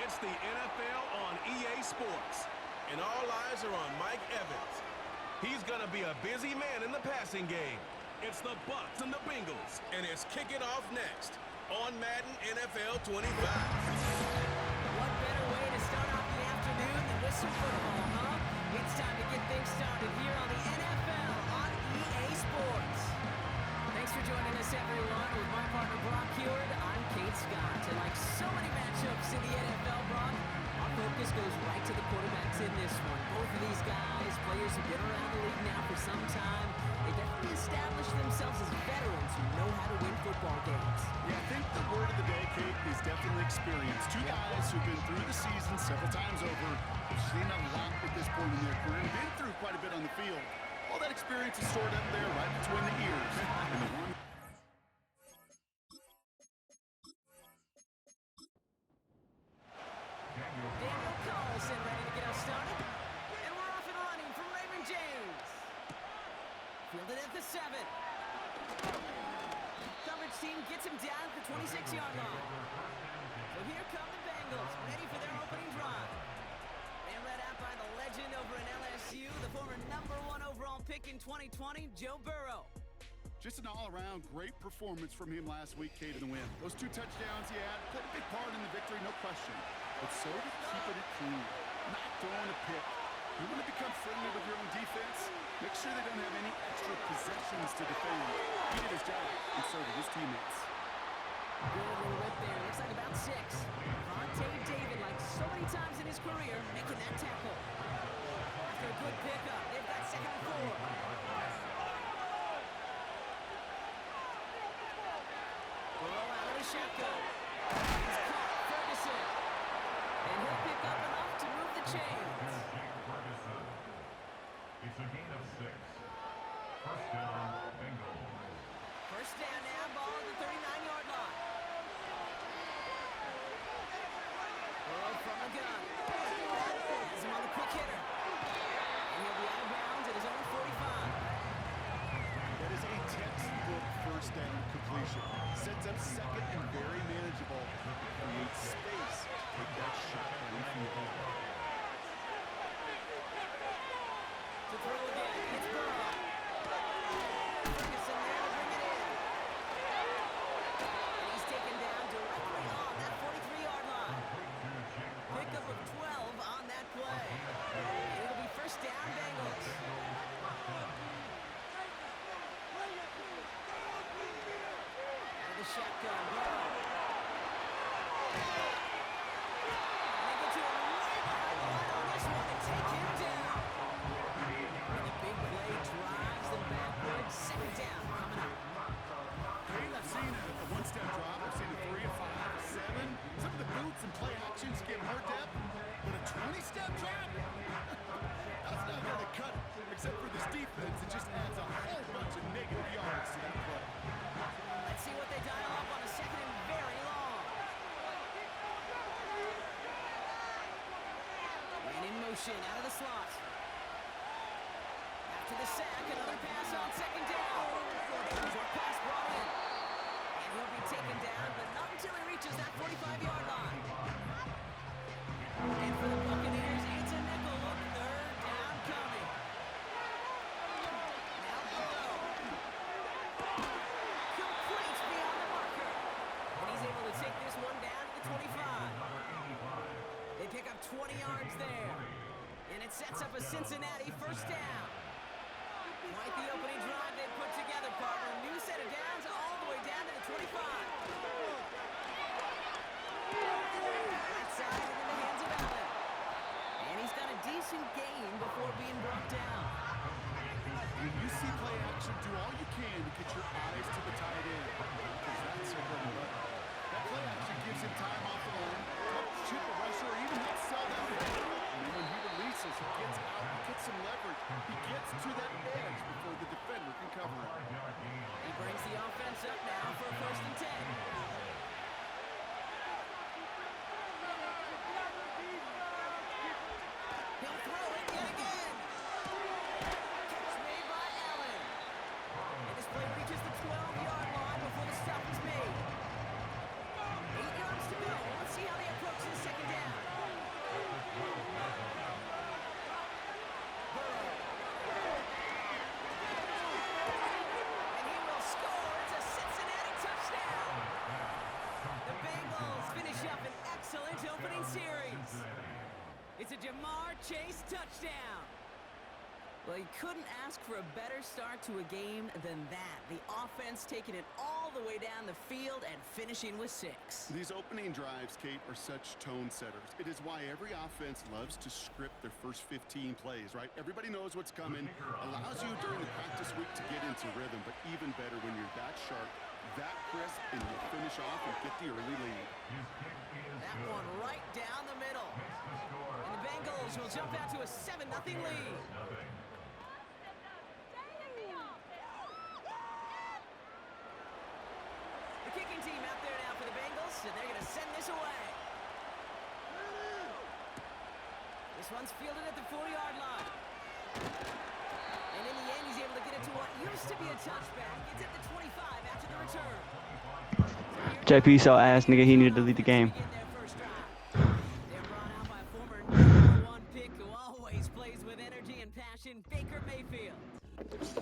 It's the NFL on EA Sports, and all eyes are on Mike Evans. He's going to be a busy man in the passing game. It's the Bucs and the Bengals, and it's kicking off next on Madden NFL 25. What better way to start off the afternoon than with some football, huh? It's time to get things started here on the NFL on EA Sports. Thanks for joining us, everyone. With my partner, Brock Heward, I'm Kate Scott. And like so many matchups in the NFL, Brock, our focus goes right to the quarterbacks in this one. Both of these guys, players who've been around the league now for some time, they definitely established themselves as veterans who know how to win football games. Yeah, I think the word of the day, Kate, is definitely experience. Two guys who've been through the season several times over, have seen a lot at this point in their career, and been through quite a bit on the field. All that experience is stored up there right between the ears. And the one Daniel Carlson ready to get us started. And we're off and running from Raymond James. Fielded at the 7. Coverage team gets him down at the 26-yard line. So here come the Bengals, ready for their opening drive. They're led out by the legend over in LSU, the former #1 overall pick in 2020, Joe Burrow. just an all-around great performance from him last week, Kate, in the win. Those 2 touchdowns he had played a big part in the victory, no question. But so did keeping it clean, not throwing a pick. You want to become friendly with your own defense? Make sure they don't have any extra possessions to defend. He did his job, and so did his teammates. Good little whip there. Looks like about 6. Vontae David, like so many times in his career, making that tackle. After a good pickup, they've got 2nd and 4. Burrow out of the shotgun. He's caught Ferguson. And he'll pick up enough to move the chains. It's a gain of 6. First down, Bengals. First down now, ball at the 39-yard line. Burrow from the gun. Has him on the quick hitter. And he'll be out of bounds at his own 45. That is a textbook first down completion. Sets up 2nd and very manageable. Creates space to take that shot downfield. To throw again, it's Burrow. Ferguson there to bring it in. And he's taken down directly on that 43-yard line. Pickup of 12 on that play. And it'll be first down, Bengals. Out of the shotgun, Burrow. And they get to him right behind the line on this one and take him down. And the big play drives them backwards. 2nd down coming up. Hey, I've seen a one-step drop. I've seen a 3, a 5, a 7. Some of the boots and play actions get more depth. But a 20-step drop? That's not going to cut it. Except for this defense, it just adds a whole bunch of negative yards to that play. Let's see what they dial up on a 2nd and very long. Man in motion out of the slot. After the sack, another pass on 2nd down. Short pass brought in. And he'll be taken down, but not until he reaches that 45-yard line. And for the Buccaneers, it's a nickel look. 3rd down coming. Now Burrow. Completes beyond the marker. And he's able to take this one down to the 25. They pick up 20 yards there. And it sets up a Cincinnati first down. Quite the opening drive they put together, partner. New set of downs all the way down to the 25. Right side in the hands of Allen. And he's got a decent gain before being brought down. When you see play action, do all you can to get your eyes to the tight end. Because that's your bread and butter. That play action gives him time off the line, helps chip a rusher, or even helps sell down the field. And then when he releases, he gets out, he gets some leverage. He gets to that edge before the defender can cover it. He brings the offense up now for a 1st and 10. He'll throw it yet again. Catch made by Allen. And this play reaches the 12-yard line before the stop is made. 8 yards to go. chase, touchdown. Well, you couldn't ask for a better start to a game than that. The offense taking it all the way down the field and finishing with 6. These opening drives, Kate, are such tone setters. It is why every offense loves to script their first 15 plays, right? Everybody knows what's coming. Allows you during the practice week to get into rhythm, but even better when you're that sharp, that crisp, and you finish off and get the early lead. That one right down the middle. And the Bengals will jump out to a 7-0 lead. The kicking team out there now for the Bengals, and they're going to send this away. This one's fielded at the 4-yard line. And in the end, he's able to get it to what used to be a touchback. It's at the 25 after the return. JP saw ass, nigga. He needed to lead the game. They're brought out by former number 1 pick who always plays with energy and passion, Baker Mayfield.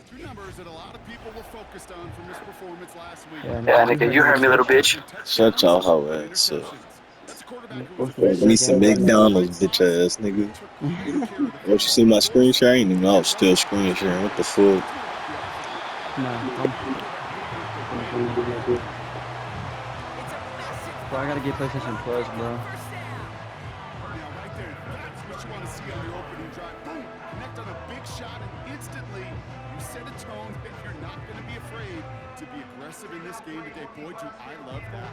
Two numbers that a lot of people were focused on from his performance last week. Yeah, nigga, you heard me, little bitch. Shut your hoe ass up. That's a quarterback who was Me some McDonald's, bitch ass nigga. Once you see my screen share, I ain't even know I was still screen sharing. What the fuck? Bro, I gotta get PlayStation Plus, bro. Now, right there, that's what you want to see on your opening drive. Boom! Connect on a big shot, and instantly you set a tone that you're not going to be afraid to be aggressive in this game today. Boy, do I love that.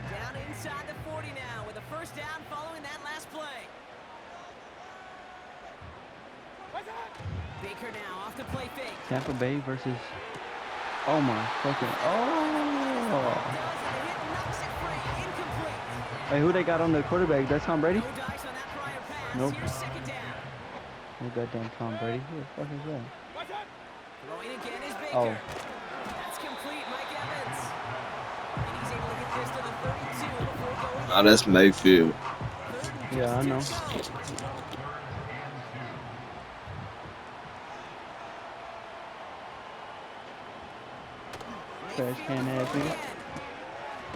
Down inside the 40 now with a first down following that last play. Baker now off the play fake. Tampa Bay versus. Oh my fucking. Oh. Hey, who they got on the quarterback? That's Tom Brady? No dice on that prior pass. Nope. Here's second down. Oh, goddamn Tom Brady. Who the fuck is that? Throwing again is Baker. Oh. That's complete, Mike Evans. And he's able to get this to the 32 before going. Oh, that's Mayfield. Yeah, I know. Trash can ass nigga.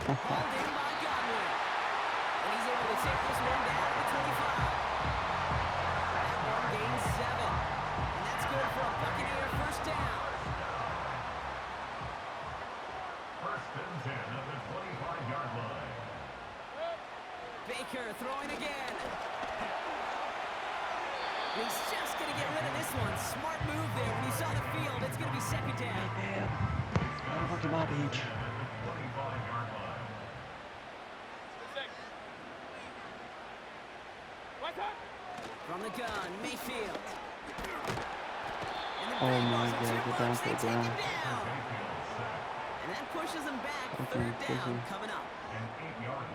Ball down by Godwin. And he's able to take this one down to 25. That one gains 7. And that's good for a Buccaneer first down. First and 10 at the 25-yard line. Baker throwing again. He's just going to get rid of this one. Smart move there. When he saw the field, it's going to be second down. Fucking my bitch. From the gun, Mayfield. And the Oh my Bengals God, are get down, they get take down. him down. And that pushes them back. Okay, Third down pushing. coming up.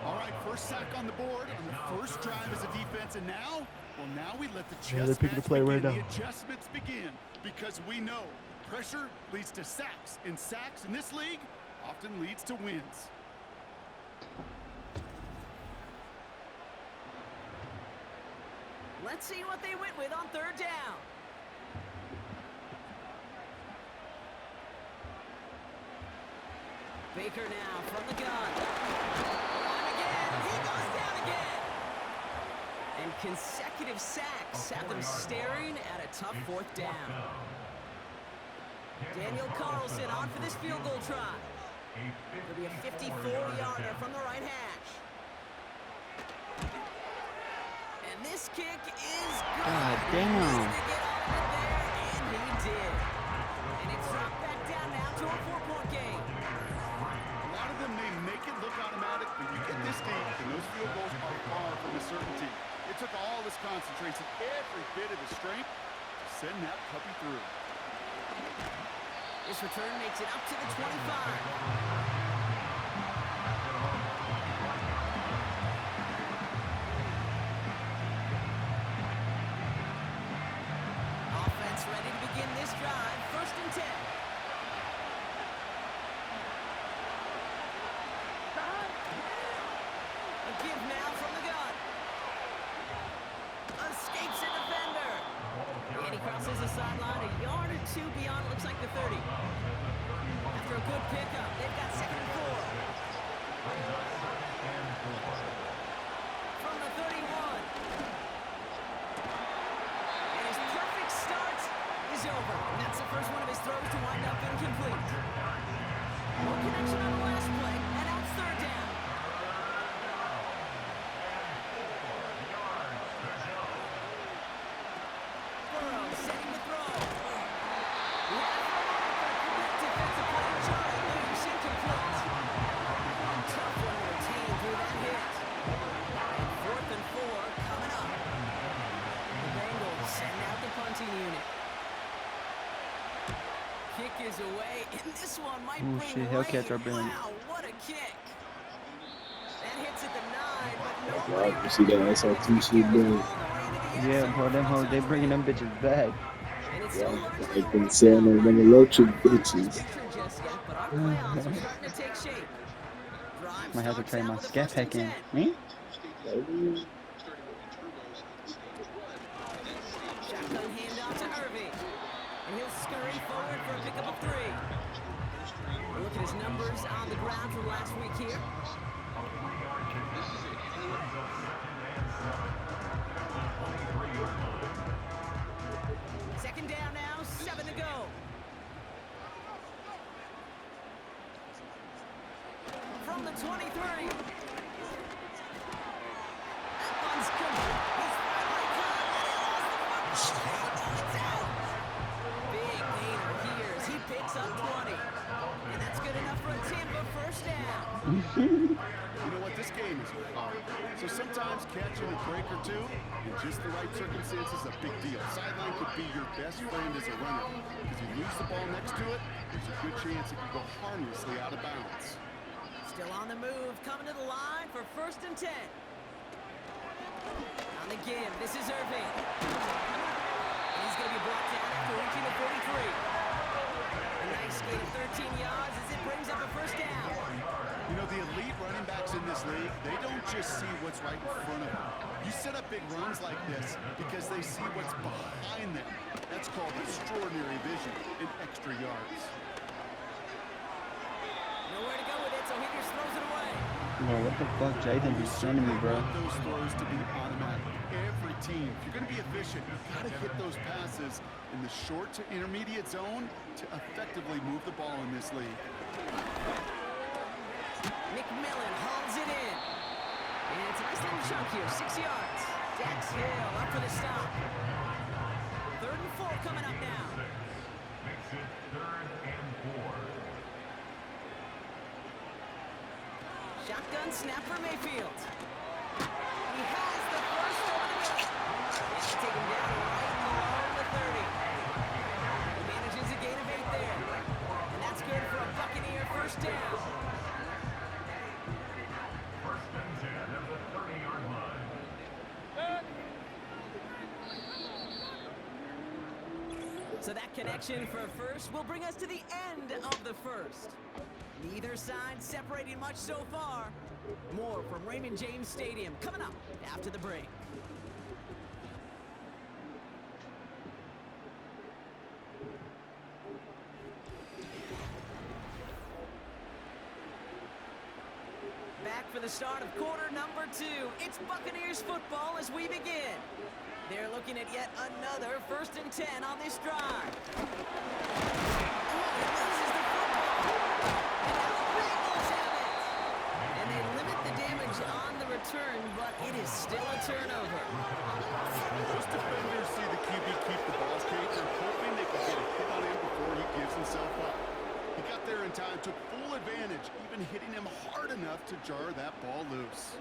All right, first sack on the board on the first drive as a defense, and now, well, now we let the Yeah, they're chess picking the match play right begin, now. the adjustments begin, because we know pressure leads to sacks, and sacks in this league often leads to wins. Let's see what they went with on third down. Baker now from the gun. On again. He goes down again. And consecutive sacks have them staring at a tough fourth down. Daniel Carlson on for this field goal try. It'll be a 54-yarder from the right hash. And this kick is good. God damn. He needed to get all of it there, and he did. And it's dropped back down now to a 4-point game. A lot of them may make it look automatic, but you get this deep, and those field goals are far from a certainty. It took all his concentration, every bit of his strength, to send that puppy through. This return makes it up to the 25. Offense ready to begin this drive. First and 10. A give now from the gun. Escapes a defender. And he crosses the sideline a yard or two beyond, looks like the 30. After a good pickup, they've got second and 4. shit, Hellcats are brilliant. Wow, what a kick. That hits at the 9, but Wow, nobody you see that around. SRT Kick shit, goes bro? all the way into the end Yeah, zone bro, them for a hoes, they bringing them touchdown. bitches back. And it's Yeah, still largely I've a been run saying now, them Mike. in the Not electric a finalized bitches. picture just yet, but our playoffs are starting to take shape. Drive Might have to starts trade out my with a scat first and pack 10. in. Me? Shotgun handoff to Irving. And he'll scurry forward for a pickup of 3. We'll look at his numbers on the ground from last week here. Second down now, 7 to go. From the 23. That one's good. He's finally caught, and he lost the football. It's out. Big gainer here as he picks up 20. And that's good enough for a Tampa first down. You know what? This game is hard. So sometimes catching a break or two in just the right circumstances is a big deal. Sideline could be your best friend as a runner. Because you lose the ball next to it, there's a good chance it could go harmlessly out of bounds. Still on the move, coming to the line for first and 10. On the give, this is Irving. And he's going to be brought down after reaching the 43. A nice gain of 13 yards as it brings up a first down. You know, the elite running backs in this league, they don't just see what's right in front of them. You set up big runs like this because they see what's behind them. That's called extraordinary vision and extra yards. Nowhere to go with it, so he just throws it away. Bro, what the fuck, Jaden be sending me, bro? Want those throws to be automatic. Every team, if you're going to be efficient, you've got to hit those passes in the short to intermediate zone to effectively move the ball in this league. McMillan hauls it in. And it's a nice little chunk here, 6 yards. Dax Hill up for the stop. 3rd and 4 coming up now. Makes it 3rd and 4. Shotgun snap for Mayfield. He has the first over the middle. And they take him down right along the 30. He manages a gain of 8 there. And that's good for a Buccaneer first down. First and 10 at the 30-yard line. So that connection for a first will bring us to the end of the first. Neither side separating much so far. More from Raymond James Stadium coming up after the break. Back for the start of quarter number 2. It's Buccaneers football as we begin. They're looking at yet another 1st and 10 on this drive. Oh, he loses the football. And now the Bengals have it. And they limit the damage on the return, but it is still a turnover. Most defenders see the QB keep the ball straight. They're hoping they can get a hit on him before he gives himself up. He got there in time, took full advantage, even hitting him hard enough to jar that ball loose.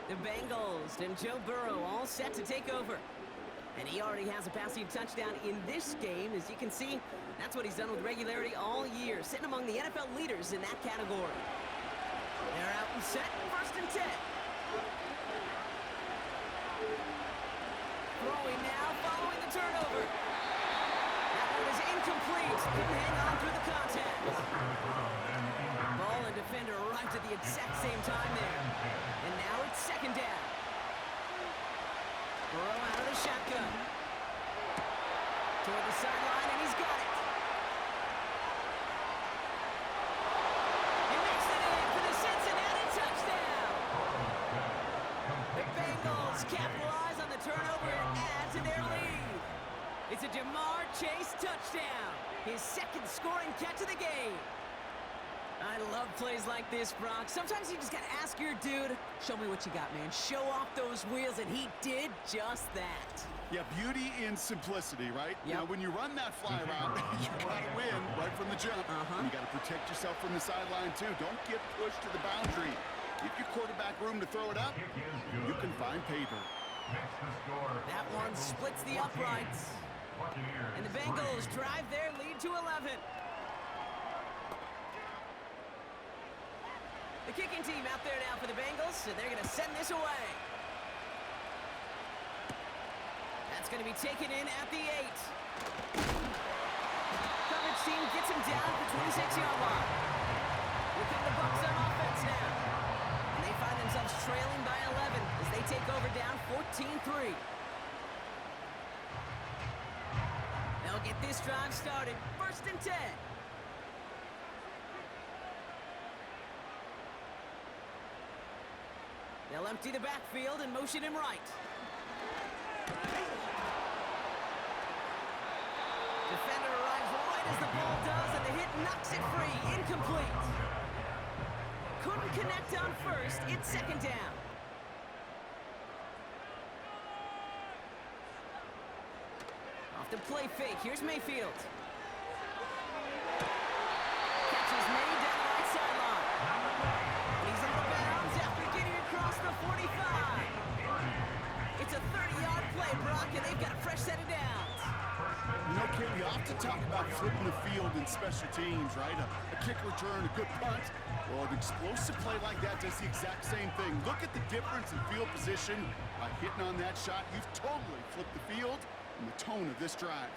The Bengals and Joe Burrow all set to take over. And he already has a passing touchdown in this game. As you can see, that's what he's done with regularity all year, sitting among the NFL leaders in that category. They're out and set, 1st and 10. Throwing now, following the turnover. That one is incomplete. Couldn't hang on through the contact. Ball and defender arrived at the exact same time there. And now it's 2nd down. Burrow out of the shotgun. Toward the sideline, and he's got it. He makes it in for the Cincinnati touchdown. The Bengals capitalize on the turnover and add to their lead. It's a Jamar Chase touchdown. His 2nd scoring catch of the game. I love plays like this, Brock. Sometimes you just gotta ask your dude, show me what you got, man. Show off those wheels, and he did just that. Yeah, beauty in simplicity, right? Yep. Now, when you run that fly route, you gotta win right from the jump. And you gotta protect yourself from the sideline, too. Don't get pushed to the boundary. Give your quarterback room to throw it up. You can find pay dirt. That one splits the uprights. Buccaneers. And the Bengals drive their lead to 11. The kicking team out there now for the Bengals, and they're going to send this away. That's going to be taken in at the 8. Coverage team gets him down at the 26-yard line. Here come the Bucs on offense now. And they find themselves trailing by 11 as they take over down 14-3. They'll get this drive started. 1st and 10. They'll empty the backfield and motion him right. Defender arrives right as the ball does, and the hit knocks it free. Incomplete. Couldn't connect on 1st. It's 2nd down. Off the play fake. Here's Mayfield. Catch is made down the right sideline. And he's out of bounds after getting across the 45. It's a 30-yard play, Brock, and they've got a fresh set of downs. You know, Kate, we often talk about flipping the field in special teams, right? A kick return, a good punt. Well, an explosive play like that does the exact same thing. Look at the difference in field position. By hitting on that shot, you've totally flipped the field and the tone of this drive.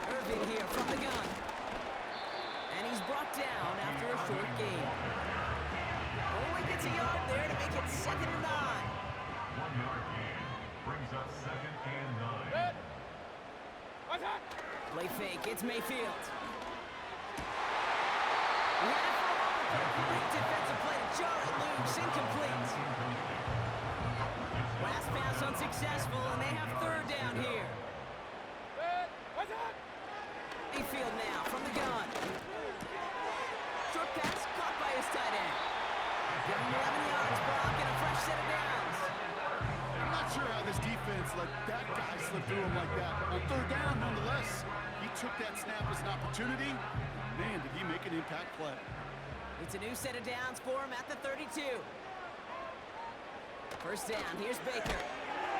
Irvin here from the gun. And he's brought down after a short gain. Only gets a yard there to make it 2nd and 9. 1-yard gain brings up 2nd and 9. Play fake, it's Mayfield. We have it for a moment. Great defensive play to jar it loose, incomplete. Last pass unsuccessful, and they have 3rd down here. Mayfield now from the gun. Short pass caught by his tight end. Give him 11 yards, Brock, and a fresh set of downs. I'm not sure how this defense let that guy slip through him like that. On 3rd down, nonetheless, he took that snap as an opportunity. Man, did he make an impact play. It's a new set of downs for him at the 32. 1st down, here's Baker.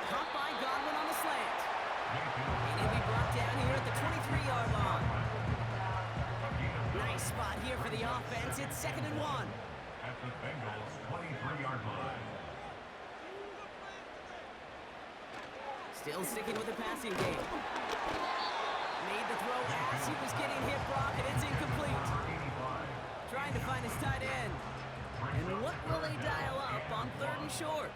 Caught by Godwin on the slant. And he'll be brought down here at the 23-yard line. Nice spot here for the offense. It's 2nd and 1. At the Bengals' 23-yard line. Still sticking with the passing game. Made the throw as he was getting hit, Brock, and it's incomplete. Trying to find his tight end. And what will they dial up on 3rd and short?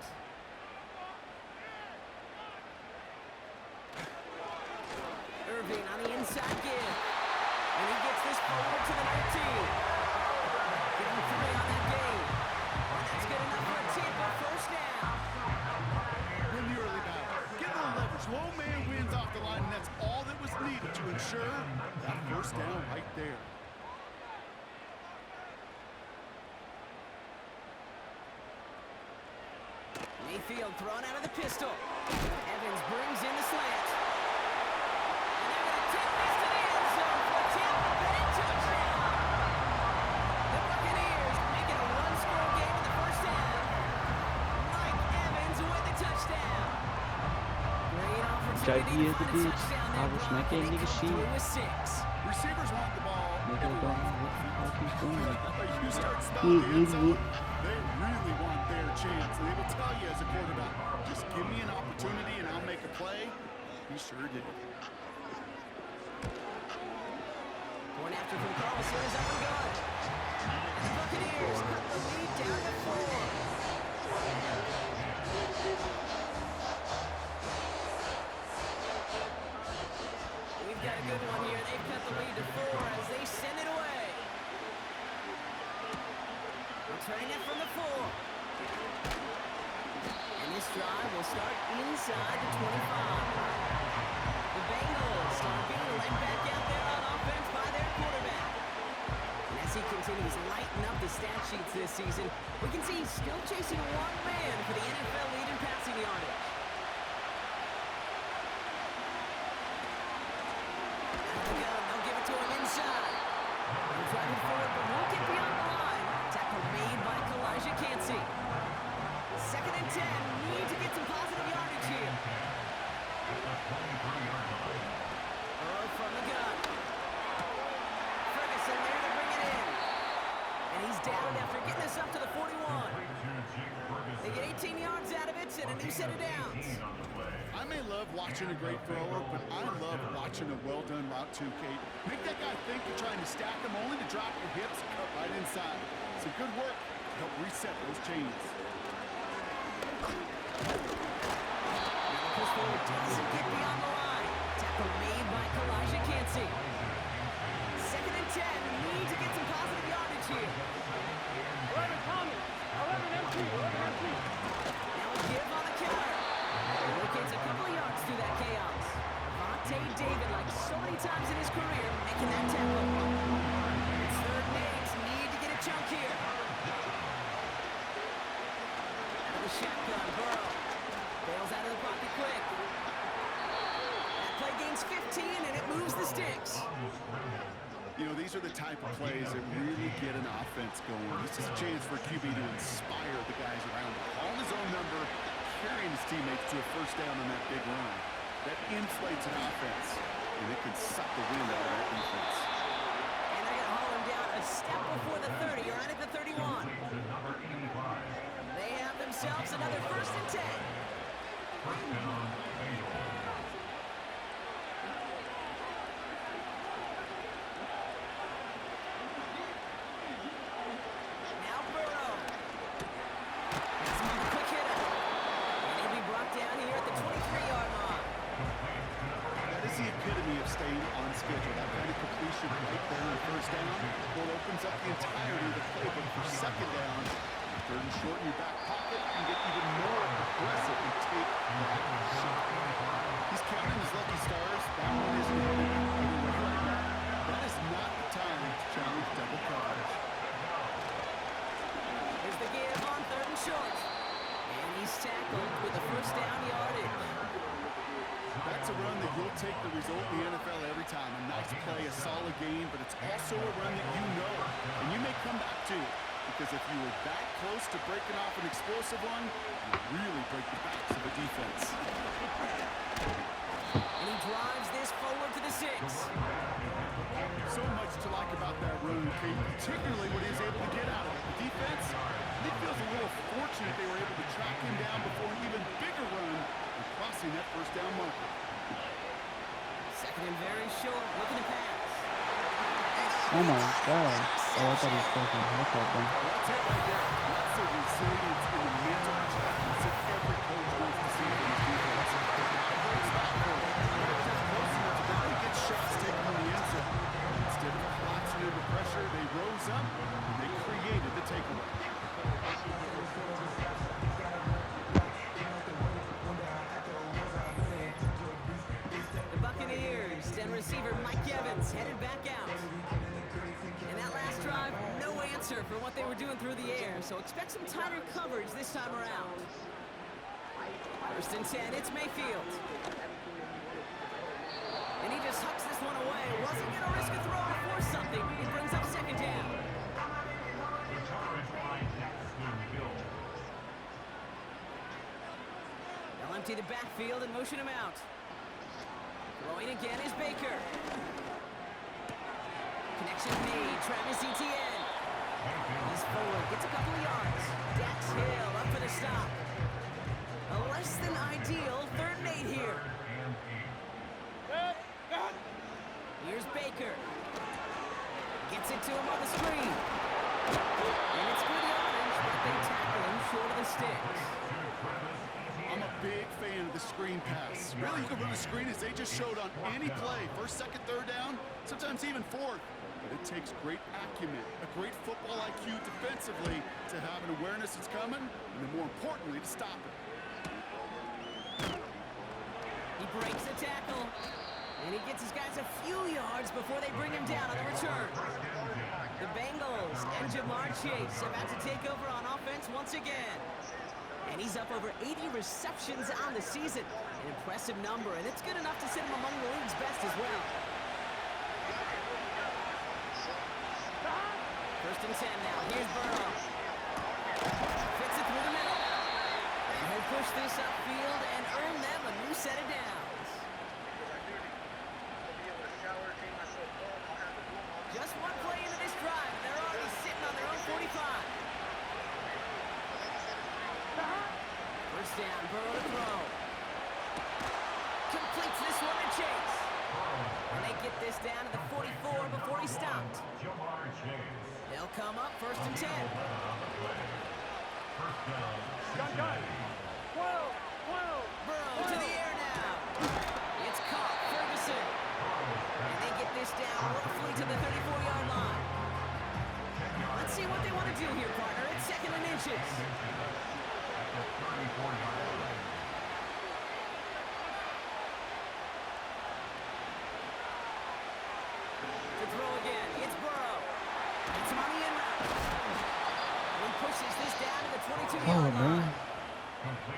Irving on the inside give. And he gets this forward to the 19. Give him 3 on that game. And that's good enough for a Tampa 1st down. Win the early battle. Get a little leverage. Low man wins off the line, and that's all that was needed to ensure that 1st down right there. Mayfield thrown out of the pistol. Evans brings in the slant. And they're going to take this to the end zone for a Tampa Bay touchdown. The Buccaneers make it a 1-score game in the 1st half. Mike Evans with the touchdown. Great opportunity to find a touchdown there, Brock, and they come through with 6. Receivers want the ball. Nigga don't know what the fuck he's doing. You start smelling the end zone, they really want their chance. And they will tell you as a quarterback, just give me an opportunity and I'll make a play. He sure did. Point after from Carlson is up and good. And the Buccaneers cut the lead down to 4. We've got a good one here. They've cut the lead to 4 as they send it away. Returning it from the 4. And this drive will start inside the 25. The Bengals are being led back out there on offense by their quarterback. And as he continues lighting up the stat sheets this season, we can see he's still chasing 1 man for the NFL lead in passing yardage. They'll give it to him inside. They're driving forward, but won't get beyond the line. Tackle made by Kalijah Cansey. 2nd and 10. Need to get some positive yardage here. Burrow from the gun. Ferguson there to bring it in. And he's down after getting this up to the 41. They get 18 yards out of it and a new set of downs. I may love watching a great thrower, but I love watching a well-done route too, Kate. Make that guy think you're trying to stack him only to drop your hips and cut right inside. It's a good work to help reset those chains. Push forward doesn't get beyond the line. Tackle made by Kalijah Cansey. 2nd and 10. Need to get some positive yardage here. 11 coming. 11 empty. 11 empty. Now a give on the counter. Locates a couple of yards through that chaos. Vontae David, like so many times in his career, making that tackle. It's 3rd and 8. Need to get a chunk here. Out of the shotgun, Burrow. Bails out of the pocket quick. That play gains 15, and it moves the sticks. You know, these are the type of plays that really get an offense going. This is a chance for QB to inspire the guys around him. Calling his own number, carrying his teammates to a first down on that big run. That inflates an offense, and it can suck the wind out of that defense. And they're going to haul him down a step before the 30, or right at the 31. They have themselves another 1st and 10. Now Burrow. Has him on the quick hitter. And he'll be brought down here at the 23-yard line. That is the epitome of staying on schedule. That kind of completion right there on 1st down. Well, it opens up the entirety of the playbook for 2nd down. 3rd and short in your back pocket. You can get even more aggressive and take that shot. He's counting his lucky stars. That one isn't headed either way right now. That is not the time to challenge double coverage. Here's the give on 3rd and short. And he's tackled with a 1st down yardage. That's a run that you'll take the result in the NFL every time. A nice play, a solid game, but it's also a run that you know, and you may come back to. Because if you were that close to breaking off an explosive one, you really break the backs of the defense. And he drives this forward to the 6. So much to like about that run, Kate, particularly what he was able to get out of it. The defense, I think, feels a little fortunate they were able to track him down before an even bigger run and crossing that 1st down marker. 2nd and very short, looking to pass. Oh my god. Oh, I thought he was taking a haircut then. That's it right there. That's the resilience and the mental toughness that every coach wants to see from his defense. It's not for it. But it's just close enough to not get shots taken on the end zone. Instead of collapsing under pressure, they rose up and they created the takeaway. The Buccaneers and receiver Mike Evans headed back out. And that last drive, no answer for what they were doing through the air, so expect some tighter coverage this time around. 1st and 10, it's Mayfield. And he just hucks this one away. Wasn't going to risk a throw or force something. He brings up 2nd down. They'll empty the backfield and motion him out. Throwing again is Baker. Connection made. Travis Etienne. He's forward. Gets a couple of yards. Dax Hill up for the stop. A less than ideal 3rd and 8 here. Here's Baker. Gets it to him on the screen. And it's good yardage, but they tackle him short of the sticks. I'm a big fan of the screen pass. Really, you can run a screen as they just showed on any play. 1st, 2nd, 3rd down, sometimes even 4th. But it takes great acumen, a great football IQ defensively to have an awareness it's coming, and then more importantly, to stop it. He breaks the tackle, and he gets his guys a few yards before they bring him down on the return. The Bengals and Jamar Chase about to take over on offense once again. And he's up over 80 receptions on the season. An impressive number, and it's good enough to sit him among the league's best as well. 1st and 10 now. Here's Burrow. Fits it through the middle. And he'll push this upfield and earn them a new set of downs. first down. Burrow to throw. Completes this one to Chase. And they get this down to the 44 before he stopped. Jamar Chase. They'll come up first and 10. First down. Burrow to the air now. It's caught. Ferguson. And they get this down roughly to the 34-yard line. Let's see what they want to do here, partner. It's 2nd and inches. At the 34-yard line. To throw again. It's Burrow. It's money in route. And he pushes this down to the 22-yard line.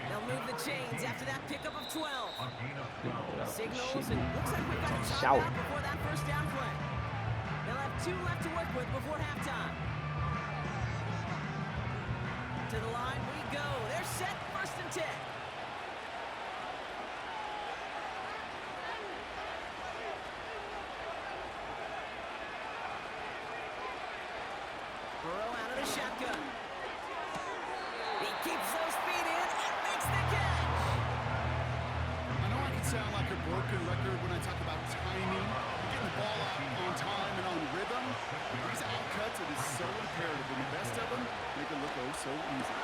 They'll move the chains after that pickup of 12. Signals, and looks like we've got a timeout before that first down play. They'll have 2 left to work with before halftime. To the line we go. They're set, 1st and 10. Burrow out of the shotgun. He keeps those feet in and makes the catch. I know I can sound like a broken record when I talk about timing, getting the ball out on time and on rhythm. But these outcuts, it is so imperative. And the best of them make it look oh so easy.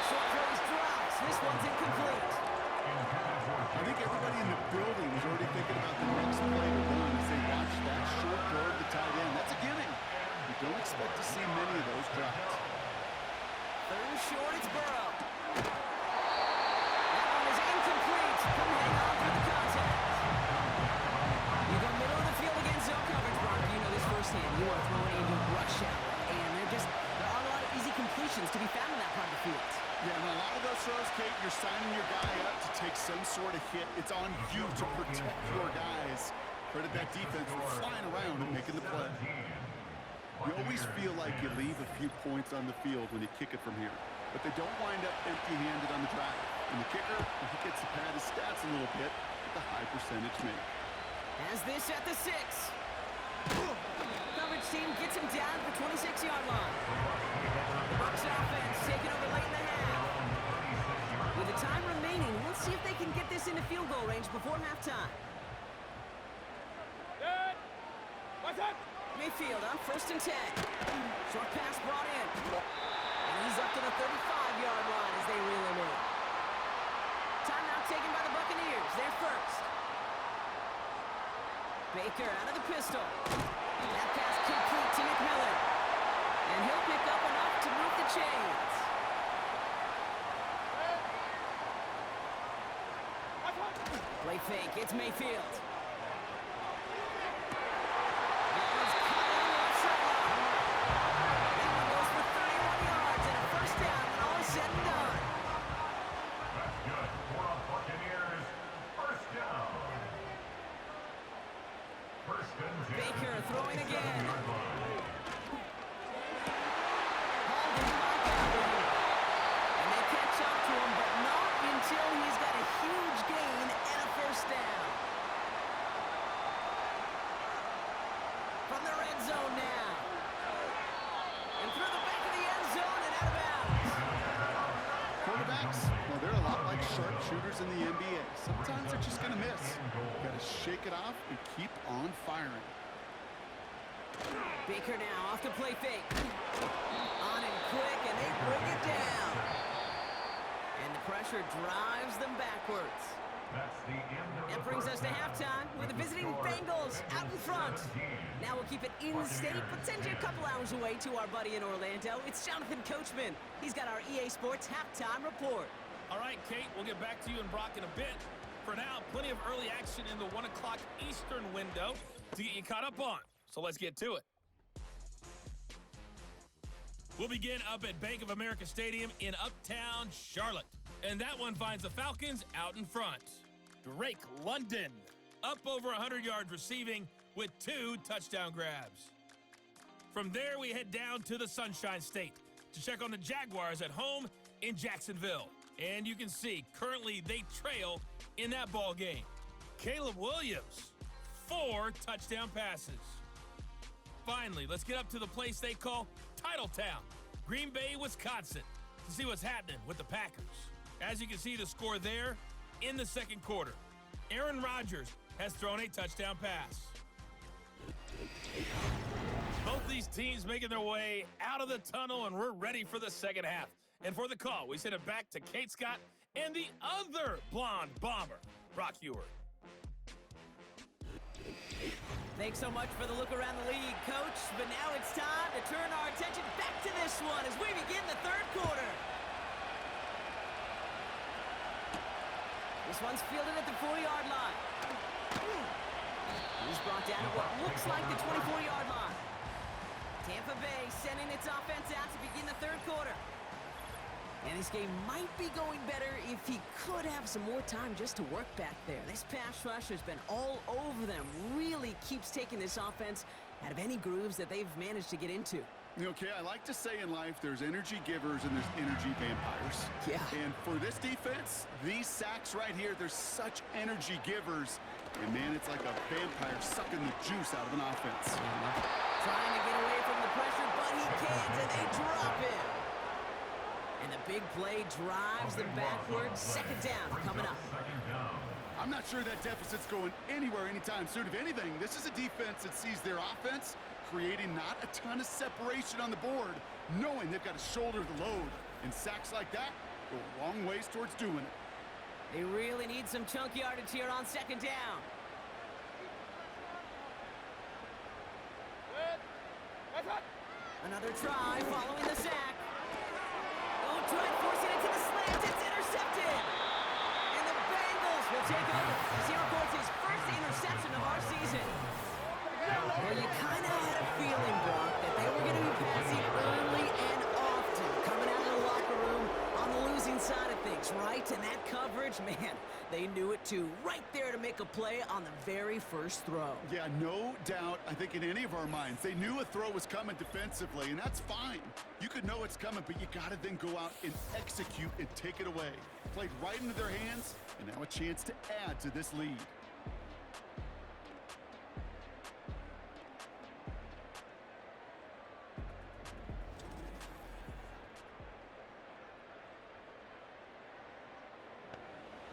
Short throws drops. This one's incomplete. I think everybody in the building was already thinking about the next play to run as they watch that short throw to the tight end. That's a gimme. You don't expect to see many of those drops. 3rd and short, it's Burrow. That one is incomplete. Couldn't hang on for the contact. You go middle of the field against zone coverage, Brock. You know this firsthand. You are throwing into rush hour, and there aren't a lot of easy completions to be found in that part of the field. Yeah, and a lot of those throws, Kate, you're signing your guy up to take some sort of hit. It's on you to protect your guys. Credit that defense for flying around and making the play. You always feel like you leave a few points on the field when you kick it from here. But they don't wind up empty-handed on the drive. And the kicker, he gets to pad his stats a little bit with a high percentage make. Has this at the 6. Coverage team gets him down at the 26-yard line. The Bucs offense taking over late in the half. With the time remaining, let's see if they can get this into field goal range before halftime. Mayfield on 1st and 10. Short pass brought in. And he's up to the 35-yard line as they reel him in. Timeout taken by the Buccaneers. They're first. Baker out of the pistol. That pass complete to McMillan. And he'll pick up enough to move the chains. Play fake. It's Mayfield. Baker throwing again. And they catch up to him, but not until he's got a huge gain and a first down. From the red zone now. And through the back of the end zone and out of bounds. Quarterbacks, well, they're a lot like sharpshooters in the NBA. Sometimes they're just going to miss. You got to shake it off and keep on firing. Baker now off the play fake. On and quick, and they bring it down. And the pressure drives them backwards. That brings us to halftime with the visiting Bengals out in front. Now we'll keep it in-state, but send you a couple hours away to our buddy in Orlando. It's Jonathan Coachman. He's got our EA Sports halftime report. All right, Kate, we'll get back to you and Brock in a bit. For now, plenty of early action in the 1 o'clock Eastern window to get you caught up on. So let's get to it. We'll begin up at Bank of America Stadium in Uptown Charlotte. And that one finds the Falcons out in front. Drake London up over 100 yards receiving with 2 touchdown grabs. From there, we head down to the Sunshine State to check on the Jaguars at home in Jacksonville. And you can see, currently they trail in that ball game. Caleb Williams, 4 touchdown passes. Finally, let's get up to the place they call Titletown, Green Bay, Wisconsin, to see what's happening with the Packers. As you can see the score there in the second quarter. Aaron Rodgers has thrown a touchdown pass. Both these teams making their way out of the tunnel, and we're ready for the second half. And for the call, we send it back to Kate Scott and the other blonde bomber, Brock Ewert. Thanks so much for the look around the league, Coach. But now it's time to turn our attention back to this one as we begin the third quarter. This one's fielded at the 4-yard line. He's brought down at what looks like the 24-yard line. Tampa Bay sending its offense out to begin the third quarter. And this game might be going better if he could have some more time just to work back there. This pass rush has been all over them. Really keeps taking this offense out of any grooves that they've managed to get into. Okay, I like to say in life there's energy givers and there's energy vampires. Yeah. And for this defense, these sacks right here, they're such energy givers. And man, it's like a vampire sucking the juice out of an offense. Trying to get away from the pressure, but he can't, and they drop him. And the big play drives them backwards. Second down coming up. I'm not sure that deficit's going anywhere anytime soon. If anything, this is a defense that sees their offense creating not a ton of separation on the board, knowing they've got to shoulder the load. And sacks like that go a long ways towards doing it. They really need some chunk yardage here on second down. Another try following the sack. Don't try and force it into the slant. It's intercepted. And the Bengals will take over as he records his first interception of our season. Well, you kind of had a feeling, Brock, that they were going to be passing early and often, coming out of the locker room on the losing side of things, right? And that coverage, man, they knew it too. Right there to make a play on the very first throw. Yeah, no doubt. I think in any of our minds, they knew a throw was coming defensively, and that's fine. You could know it's coming, but you got to then go out and execute and take it away. Played right into their hands, and now a chance to add to this lead.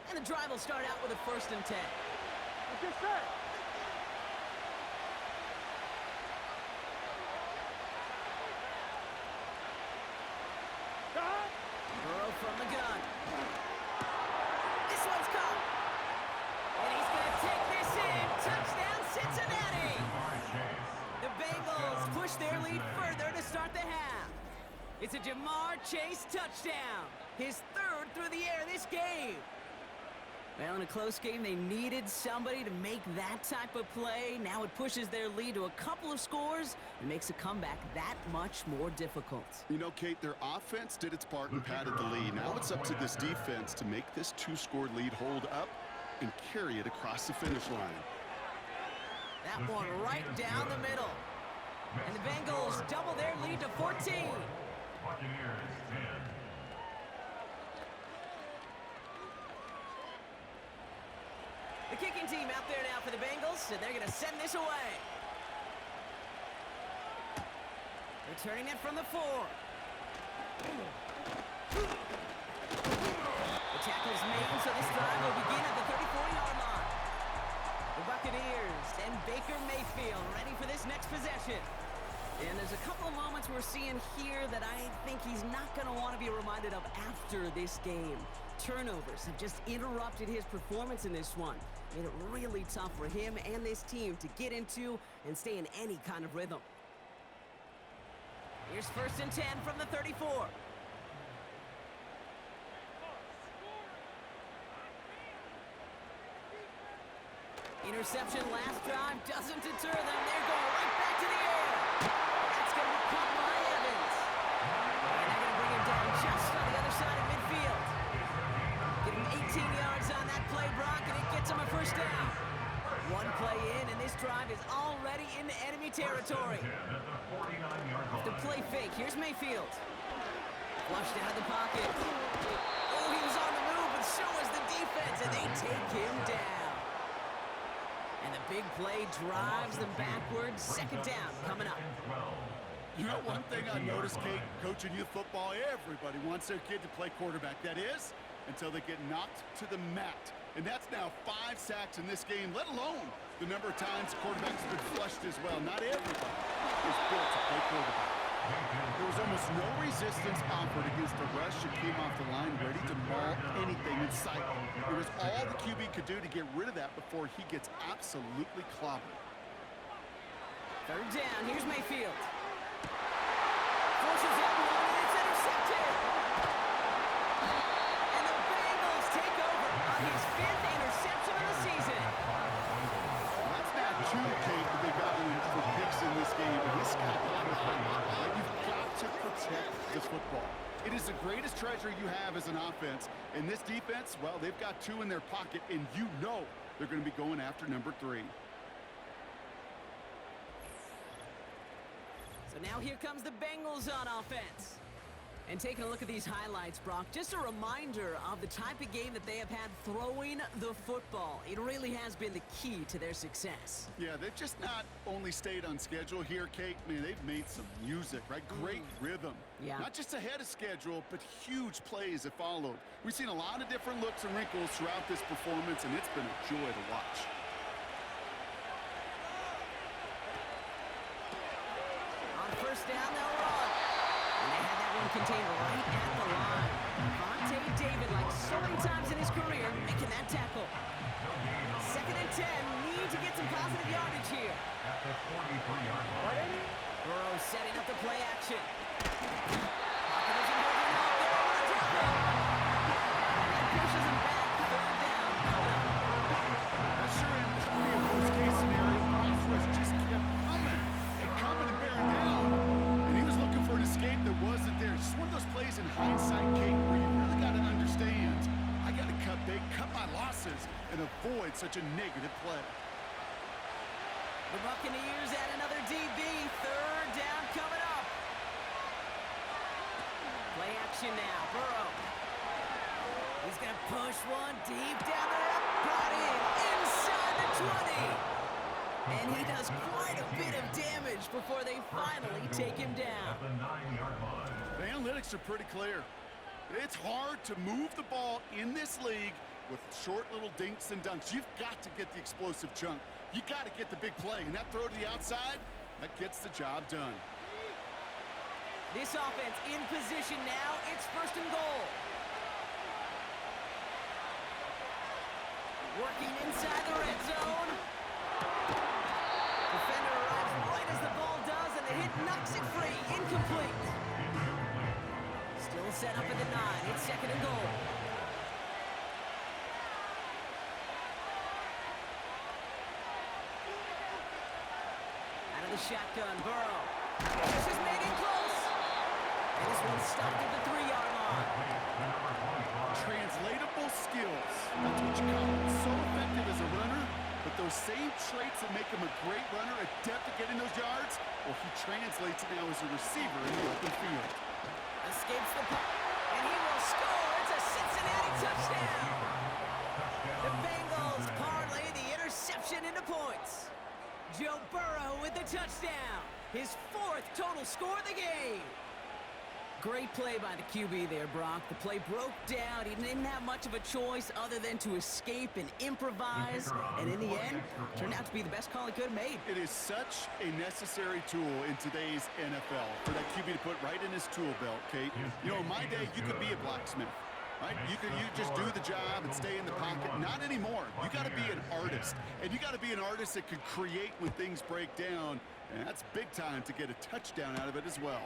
And the drive will start out with a 1st and 10. Burrow from the gun. This one's caught. And he's going to take this in. Touchdown, Cincinnati. The Bengals push their lead further to start the half. It's a Jamar Chase touchdown. His 3rd through the air this game. Well, in a close game, they needed somebody to make that type of play. Now it pushes their lead to a couple of scores and makes a comeback that much more difficult. You know, Kate, their offense did its part and padded the lead. Now it's up to this defense to make this 2-score lead hold up and carry it across the finish line. That one right down the middle. And the Bengals double their lead to 14. Buccaneers 10. The kicking team out there now for the Bengals, and they're going to send this away. Returning it from the 4. The tackle is made, so this drive will begin at the 34-yard line. The Buccaneers and Baker Mayfield ready for this next possession. And there's a couple of moments we're seeing here that I think he's not going to want to be reminded of after this game. Turnovers have just interrupted his performance in this one. Made it really tough for him and this team to get into and stay in any kind of rhythm. Here's 1st and 10 from the 34. Interception last drive doesn't deter them. They're going right back to the air. That's going to be caught by Evans. And they're going to bring him down just on the other side of midfield. Get him 18 yards on that play, Brock, and it gets him a 1st down. One play in, and this drive is already into enemy territory. The play fake. Here's Mayfield. Flushed out of the pocket. Oh, he was on the move, but so was the defense, and they take him down. And the big play drives them backwards. 2nd down coming up. You know, one thing I noticed, Kate, coaching youth football, everybody wants their kid to play quarterback. That is, until they get knocked to the mat. And that's now 5 sacks in this game, let alone the number of times the quarterback's been flushed as well. Not everybody is built to play quarterback. There was almost no resistance offered against the rush and came off the line ready to maul anything in sight. It was all the QB could do to get rid of that before he gets absolutely clobbered. Third down, here's Mayfield. Forces that one, and it's intercepted. And the Bengals take over on his 5th interception of the season. That's not 2, Kate, that they got in for picks in this game. And this guy, you've got to protect the football. It is the greatest treasure you have as an offense. And this defense, well, they've got 2 in their pocket, and you know they're going to be going after number 3. So now here comes the Bengals on offense. And taking a look at these highlights, Brock, just a reminder of the type of game that they have had throwing the football. It really has been the key to their success. Yeah, they've just not only stayed on schedule here, Kate. Man, they've made some music, right? Great rhythm. Yeah. Not just ahead of schedule, but huge plays have followed. We've seen a lot of different looks and wrinkles throughout this performance, and it's been a joy to watch. On first down, they'll run. And they had that one contained right at the line. Vontae David, like so many times in his career, making that tackle. 2nd and 10, need to get some positive yardage here. At the 43-yard line. Burrow setting up the play action. Pocket isn't moving up, they're over the tackle. And that pushes him back, 3rd down. That sure ended up being a worst-case scenario. Pass rush just kept coming and bearing down. And he was looking for an escape that wasn't there. Just one of those plays in hindsight, Kate, where you really got to understand, I got to cut big, cut my losses, and avoid such a negative play. The Buccaneers add another DB. 3rd down coming up. Play action now. Burrow. He's going to push one deep down there. Brought in inside the 20. And he does quite a bit of damage before they finally take him down. At the 9-yard line. The analytics are pretty clear. It's hard to move the ball in this league with short little dinks and dunks. You've got to get the explosive chunk. You got to get the big play. And that throw to the outside, that gets the job done. This offense in position now. It's 1st and goal. Working inside the red zone. Defender arrives right as the ball does, and the hit knocks it free. Incomplete. Still set up at the 9. It's 2nd and goal. Out of the shotgun, Burrow. This is made in close. And this one's stopped at the 3-yard line. Translatable skills. That's what you call it. So effective as a runner, but those same traits that make him a great runner, adept at getting those yards, well, he translates it now as a receiver in the open field. Escapes the puck, and he will score. It's a Cincinnati touchdown. The Bengals parlay the interception into points. Joe Burrow with the touchdown. His 4th total score of the game. Great play by the QB there, Brock. The play broke down. He didn't have much of a choice other than to escape and improvise. And in the end, turned out to be the best call he could have made. It is such a necessary tool in today's NFL for that QB to put right in his tool belt, Kate. You know, in my day, you could be a blacksmith. Right? You just do the job and stay in the pocket. Not anymore. You got to be an artist. And you got to be an artist that can create when things break down. And that's big time to get a touchdown out of it as well.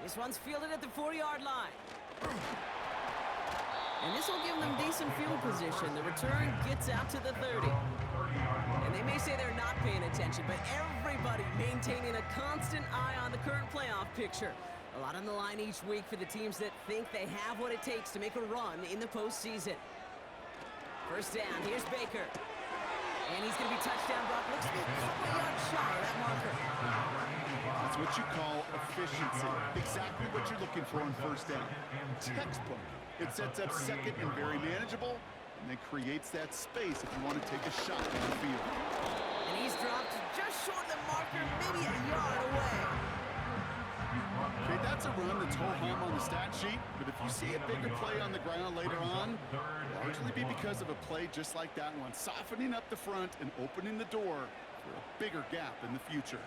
This one's fielded at the 4-yard line. And this will give them decent field position. The return gets out to the 30. And they may say they're not paying attention, but everybody maintaining a constant eye on the current playoff picture. A lot on the line each week for the teams that think they have what it takes to make a run in the postseason. First down, here's Baker. And he's going to be touchdown, Brock. Looks to be a couple yards shy of that marker. That's what you call efficiency. Exactly what you're looking for on first down. Textbook. It sets up second and very manageable, and then creates that space if you want to take a shot in the field. And he's dropped just short of the marker, maybe a yard away. Okay, that's a run that's ho-hum on the stat sheet, but if you see a bigger play on the ground later on, it'll largely be because of a play just like that one, softening up the front and opening the door for a bigger gap in the future.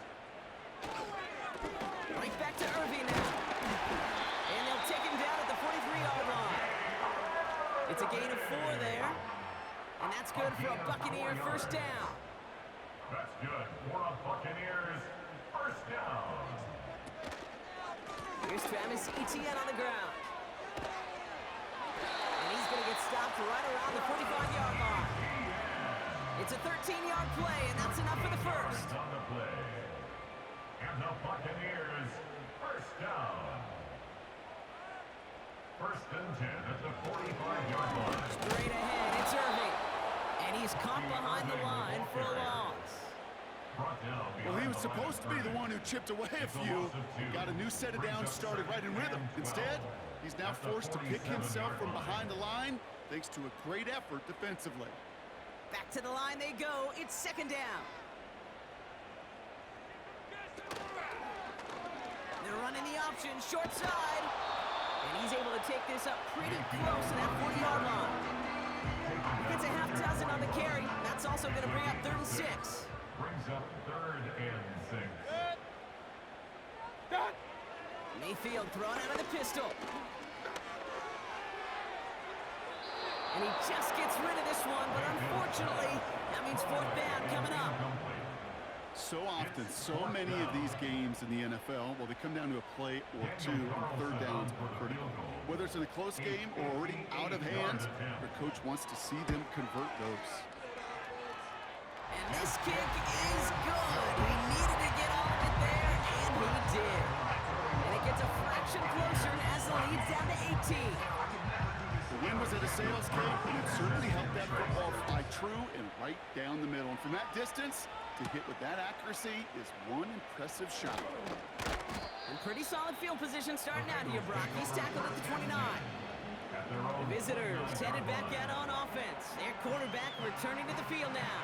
Right back to Irving now. And they'll take him down at the 43-yard line. It's a gain of 4 there. And that's good for a Buccaneer first down. That's good for a Buccaneers first down. Here's Travis Etienne on the ground. And he's going to get stopped right around the 45-yard line. It's a 13-yard play, and that's enough for the first. On the play. And the Buccaneers first down. First and 10 at the 45-yard line. Straight ahead, it's Irving. And he's caught behind the line for a loss. Well, he was supposed to be the one who chipped away a few. Got a new set of downs started right in rhythm. Instead, he's now forced to pick himself from behind the line thanks to a great effort defensively. Back to the line they go. It's second down. They're running the option, short side. And he's able to take this up pretty close to that 40-yard line. He gets a half dozen on the carry. That's also going to bring up 3rd and 6. Brings up 3rd and 6. Mayfield throwing out of the pistol. And he just gets rid of this one, but unfortunately, that means 4th down coming up. So often, so many of these games in the NFL, well, they come down to a play or two, and 3rd downs are critical. Whether it's in a close game or already out of hand, their coach wants to see them convert those. And this kick is good. He needed to get all of it there, and he did. And it gets a fraction closer as the lead's down to 18. The win was at a sales cake, and it certainly helped that football fly true and right down the middle. And from that distance, to hit with that accuracy is one impressive shot. And pretty solid field position starting out here, Brock. He's tackled at the 29. The visitors headed back out on offense. Their quarterback returning to the field now.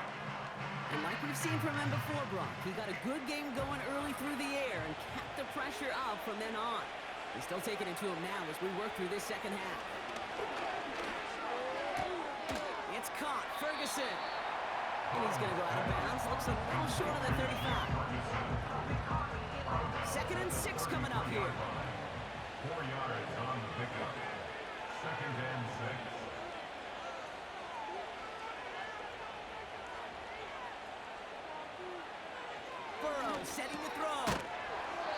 And like we've seen from him before, Brock, he got a good game going early through the air and kept the pressure up from then on. He's still taking it to him now as we work through this second half. It's caught. Ferguson. And he's going to go out of bounds. Looks a little short on the 35. 2nd and 6 coming up here. 4 yards on the pickup. 2nd and 6. Burrow setting the throw.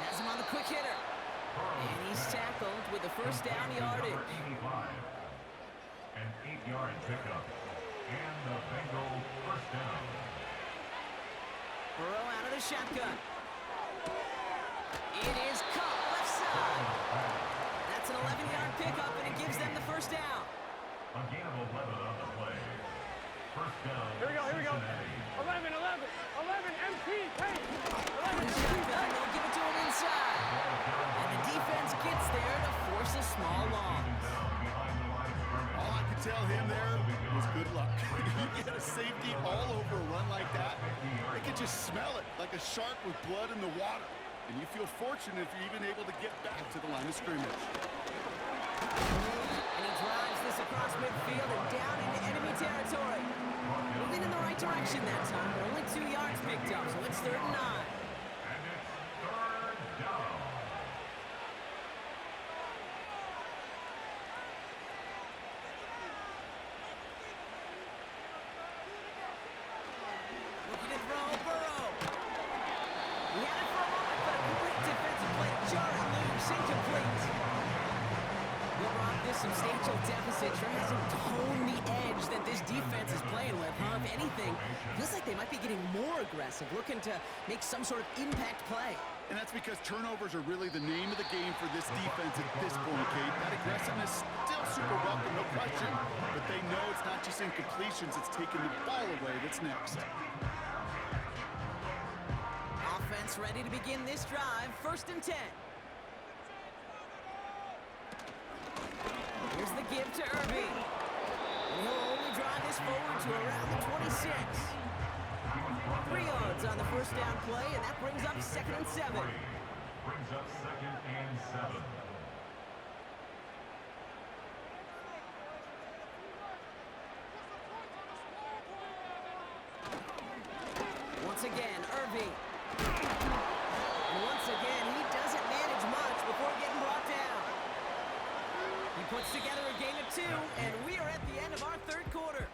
Has him on the quick hitter. And he's tackled with the first down yardage. 85. An 8-yard pickup. And the Bengals first down. Burrow out of the shotgun. It is caught left side. That's an 11-yard pickup, and it gives them the first down. A gain of 11 on the play. First down. Here we go, here we go. 11, MP, hey. 11, Shotgun, they'll give it to him inside. And the defense gets there to force a small loss. All I could tell him there was good luck. You get a safety all over a run like that, you can just smell it like a shark with blood in the water. And you feel fortunate if you're even able to get back to the line of scrimmage. And he drives this across midfield and down into enemy territory. Moving in the right direction that time, but only 2 yards picked up, so it's 3rd and 9. And it's 3rd down. Looking to throw, Burrow. He had it for a moment, but a great defensive play. Jarring loose, incomplete. Well, Rob, this substantial deficit sure hasn't toned the edge that this defense is playing with, huh? If anything, feels like they might be getting more aggressive, looking to make some sort of impact play. And that's because turnovers are really the name of the game for this defense at this point, Kate. That aggressiveness still super welcome, no question. But they know it's not just incompletions, it's taking the ball away that's next. Offense ready to begin this drive. 1st and 10. Here's the give to Irving. And he'll only drive this forward to around the 26. 3 yards on the first down play, and that brings up 2nd and 7. Brings up 2nd and 7. once again, Irving. And once again, he doesn't manage much before getting brought down. He puts together a gain of 2, and we are at the end of our third quarter.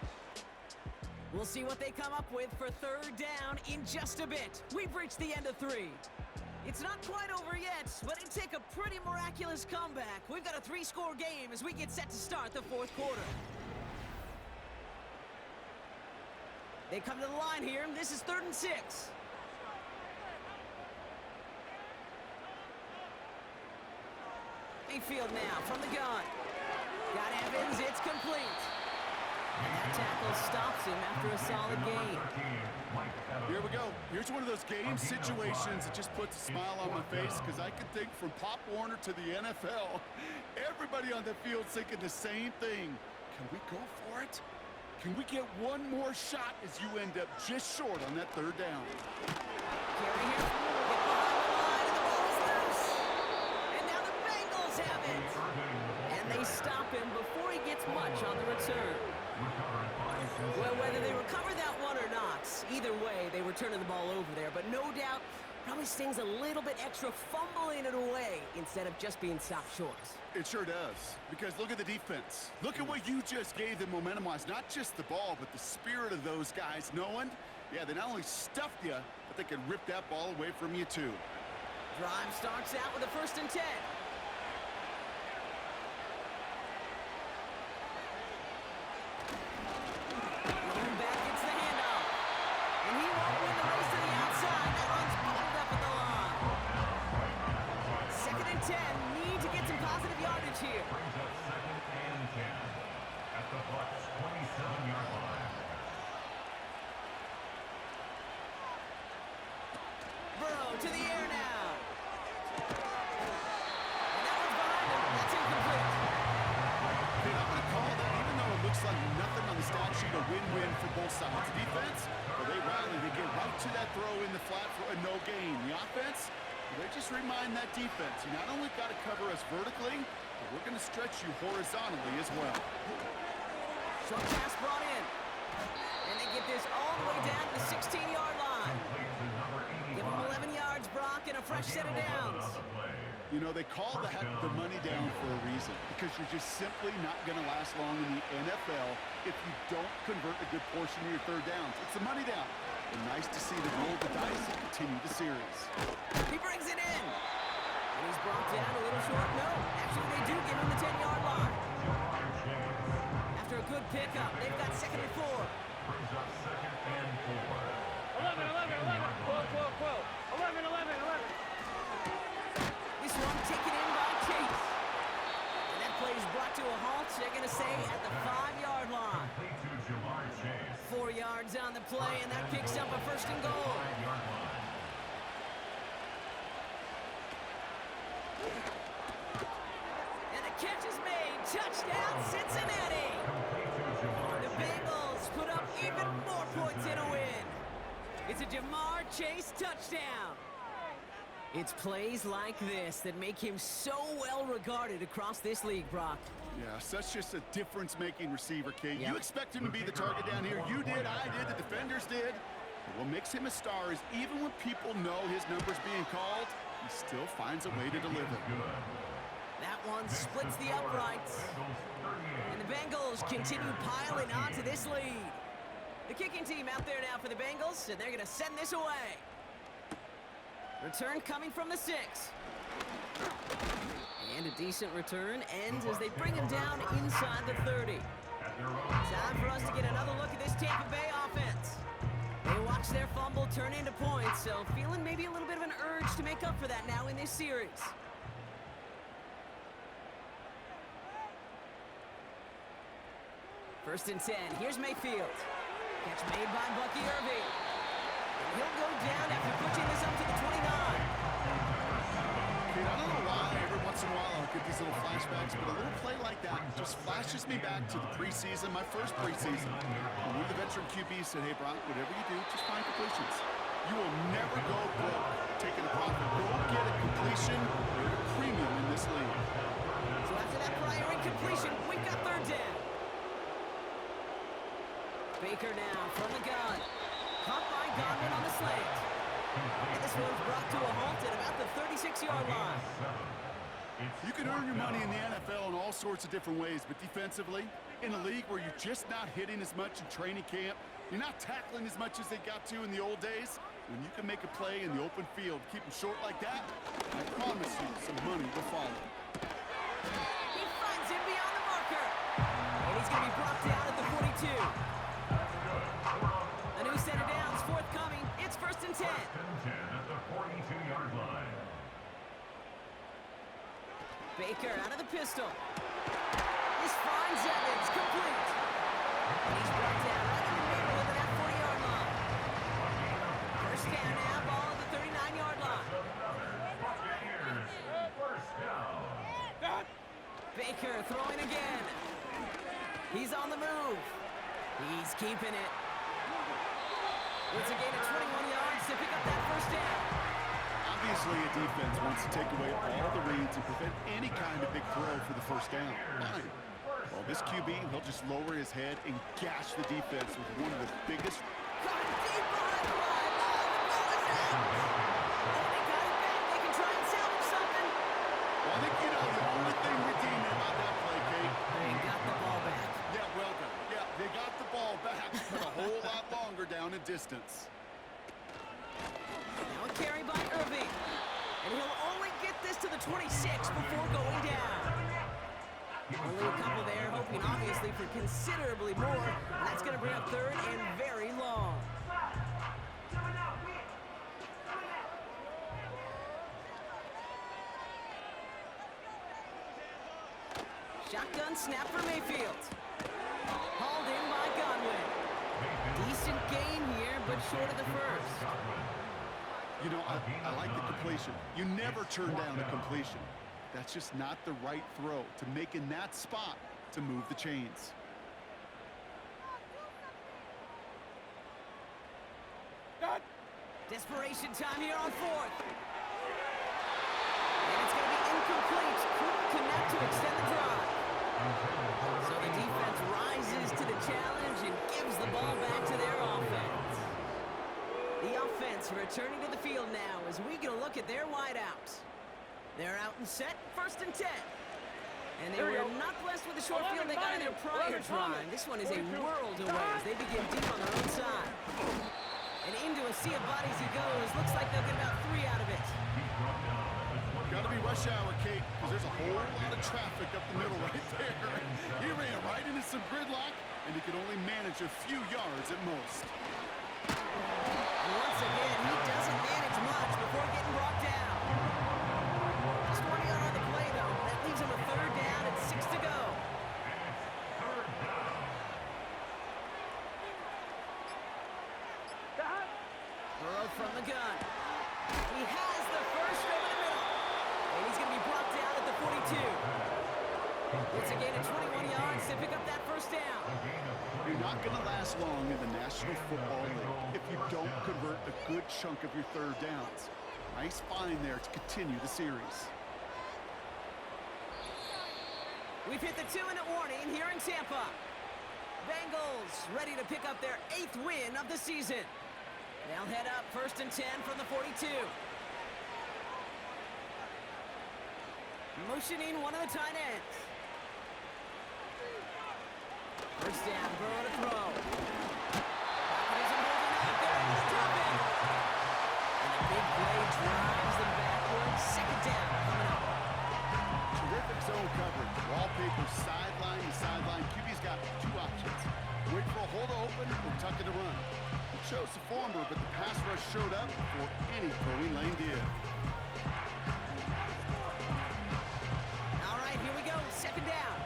We'll see what they come up with for third down in just a bit. We've reached the end of 3. It's not quite over yet, but it'd take a pretty miraculous comeback. We've got a 3-score game as we get set to start the fourth quarter. They come to the line here. This is 3rd and 6. Mayfield now from the gun. Got Evans, it's complete. And that tackle stops him after a solid gain. Here we go. Here's one of those game situations that just puts a smile on my face because I can think from Pop Warner to the NFL. Everybody on the field thinking the same thing. Can we go for it? Can we get one more shot as you end up just short on that third down? Carry here. Get behind the line, and the ball is loose. And now the Bengals have it. And they stop him before he gets much on the return. Well, whether they recover that one or not, either way, they were turning the ball over there. But no doubt, probably stings a little bit extra fumbling it away instead of just being stopped short. It sure does, because look at the defense. Look at what you just gave them momentum-wise. Not just the ball, but the spirit of those guys knowing, yeah, they not only stuffed you, but they can rip that ball away from you too. Drive starts out with a 1st and 10. Back gets the handoff. And he won't win the race to the outside. That one's balled up at the line. 2nd and 10. Need to get some positive yardage here. Brings up 2nd and 10 at the Bucs' 27-yard line. Burrow to the air now. And that one's behind him. That's incomplete. Okay, I'm going to call that, even though it looks like nothing on the stat sheet, a win-win for both sides. The defense, well, they rally. They get right to that throw in the flat for a no gain. The offense, well, they just remind that defense, you not only got to cover us vertically, but we're going to stretch you horizontally as well. Short pass brought in. And they get this all the way down to the 16-yard line. Give them 11 yards, Brock, and a fresh set of downs. You know, they call the money down for a reason, because you're just simply not going to last long in the NFL if you don't convert a good portion of your third downs. It's the money down. And nice to see them roll the dice and continue the series. He brings it in. And he's brought down a little short. No, actually they do give him the 10-yard line. After a good pickup, they've got 2nd and 4. Brings up 2nd and 4. 11, 11, 11. Whoa. 11, 11, 11. This one taken in by Chase. And that play is brought to a halt, they're going to say, at the 5-yard line. 4 yards on the play, and that picks up a 1st and goal. And the catch is made. Touchdown, Cincinnati. The Bengals put up even more points in a win. It's a Jamar Chase touchdown. It's plays like this that make him so well regarded across this league, Brock. Yeah, such just a difference-making receiver, Kate. You expect him to be the target down here. You did, I did, the defenders did. But what makes him a star is even when people know his number's being called, he still finds a way to deliver. That one splits the uprights. And the Bengals continue piling onto this lead. The kicking team out there now for the Bengals, and they're going to send this away. Return coming from the 6. And a decent return ends as they bring him down inside the 30. Time for us to get another look at this Tampa Bay offense. They watch their fumble turn into points, so feeling maybe a little bit of an urge to make up for that now in this series. First and 10. Here's Mayfield. Catch made by Bucky Irving. And he'll go down after pushing this up to the 29. I don't know why every once in a while I'll get these little flashbacks, but a little play like that just flashes me back to the preseason, my first preseason. When one of the veteran QBs said, hey, Brock, whatever you do, just find completions. You will never go broke taking a profit. Go get a completion or a premium in this league. So after that prior incompletion, we've got 3rd down. Baker now from the gun. Caught by Godwin on the slant. And this one's brought to a halt at about the 36-yard line. You can earn your money in the NFL in all sorts of different ways, but defensively, in a league where you're just not hitting as much in training camp, you're not tackling as much as they got to in the old days, when you can make a play in the open field, keep them short like that, I promise you some money will follow. He finds him beyond the marker. And he's going to be brought down at the 42. A new set of downs forthcoming. It's 1st and 10. 1st and 10 at the 42-yard line. Baker out of the pistol. This finds Evans, complete. And he's brought down right in the neighborhood of that 40-yard line. First down now, ball at the 39-yard line. First down. Baker throwing again. He's on the move. He's keeping it. It's a gain of 21 yards to pick up that first down. Obviously, a defense wants to take away all the reads and prevent any kind of big throw for the first down. Fine. Well, this QB, he'll just lower his head and gash the defense with one of the biggest. Caught deep behind the line. Oh, the ball is out. Oh, they got it back. They can try and salvage something. Well, I think you know the only thing redeeming about that play, Kate. They got the ball back. Yeah, well done. Yeah, they got the ball back, but a whole lot longer down in distance. Now a carry by Irving. And he'll only get this to the 26 before going down. Only a couple there, hoping obviously for considerably more. And that's going to bring up 3rd and very long. Shotgun snap for Mayfield. Hauled in by Godwin. Decent gain here, but short of the first. You know, I like the completion. You never turn down a completion. That's just not the right throw to make in that spot to move the chains. Desperation time here on 4th. And it's going to be incomplete. Couldn't connect to extend the drive. So the defense rises to the challenge and gives the ball back to their offense. The offense returning to the field now as we get a look at their wideouts. They're out and set, 1st and 10. And they were not blessed with the short field they got in their prior drive. This one is a world away as they begin deep on their own side. And into a sea of bodies he goes. Looks like they'll get about 3 out of it. Got to be rush hour, Kate, because there's a whole lot of traffic up the middle right there. He ran right into some gridlock, and he could only manage a few yards at most. And once again, he doesn't manage much before getting brought down. Just 1 yard on the play, though. That leaves him a 3rd down and 6 to go. Burrow from the gun. He has the first over the middle. And he's going to be brought down at the 42. It's a gain of 21 yards to pick up that first down. You're not going to last long in the National Football League if you don't convert a good chunk of your 3rd downs. Nice find there to continue the series. We've hit the 2-minute warning here in Tampa. Bengals ready to pick up their 8th win of the season. They'll head up 1st and 10 from the 42. Motioning one of the tight ends. First down, Burrow to throw. Pocket isn't holding up. There it is, drop it. And a big play drives them backwards. 2nd down coming up. Terrific zone coverage. Wallpaper sideline to sideline. QB's got 2 options. Wait for a hole to open or tuck it to run. He chose the former, but the pass rush showed up before any throwing lane did. All right, here we go. 2nd down.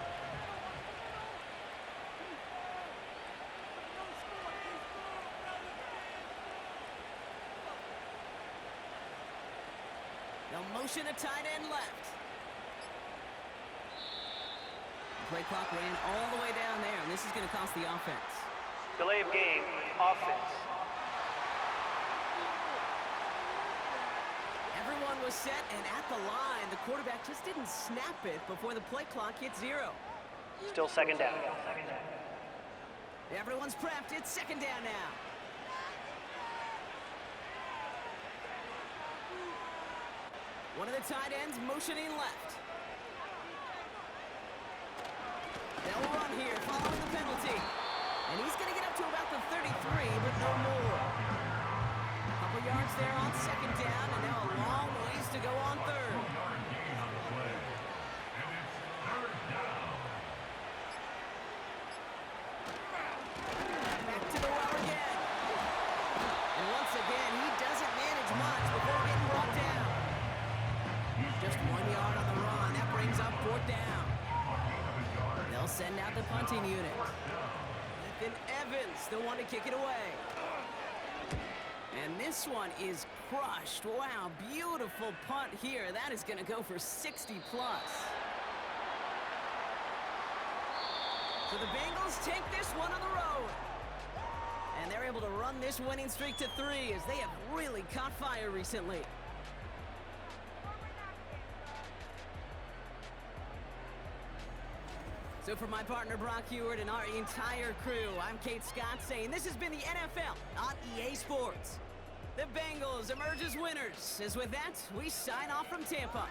They'll motion a tight end left. Play clock ran all the way down there, and this is going to cost the offense. Delay of game, offense. Everyone was set and at the line. The quarterback just didn't snap it before the play clock hit 0. Still 2nd down. Everyone's prepped. It's 2nd down now. One of the tight ends motioning left. They'll run here following the penalty. And he's going to get up to about the 33, but no more. Couple yards there on second down, and now a long ways to go on third. Back to the well again. And once again, he doesn't manage much before getting brought down. Just 1 yard on the run. That brings up fourth down. They'll send out the punting unit. Ethan Evans, the one to kick it away. And this one is crushed. Wow, beautiful punt here. That is going to go for 60 plus. So the Bengals take this one on the road. And they're able to run this winning streak to 3 as they have really caught fire recently. So for my partner Brock Heward and our entire crew, I'm Kate Scott saying this has been the NFL on EA Sports. The Bengals emerge as winners. As with that, we sign off from Tampa.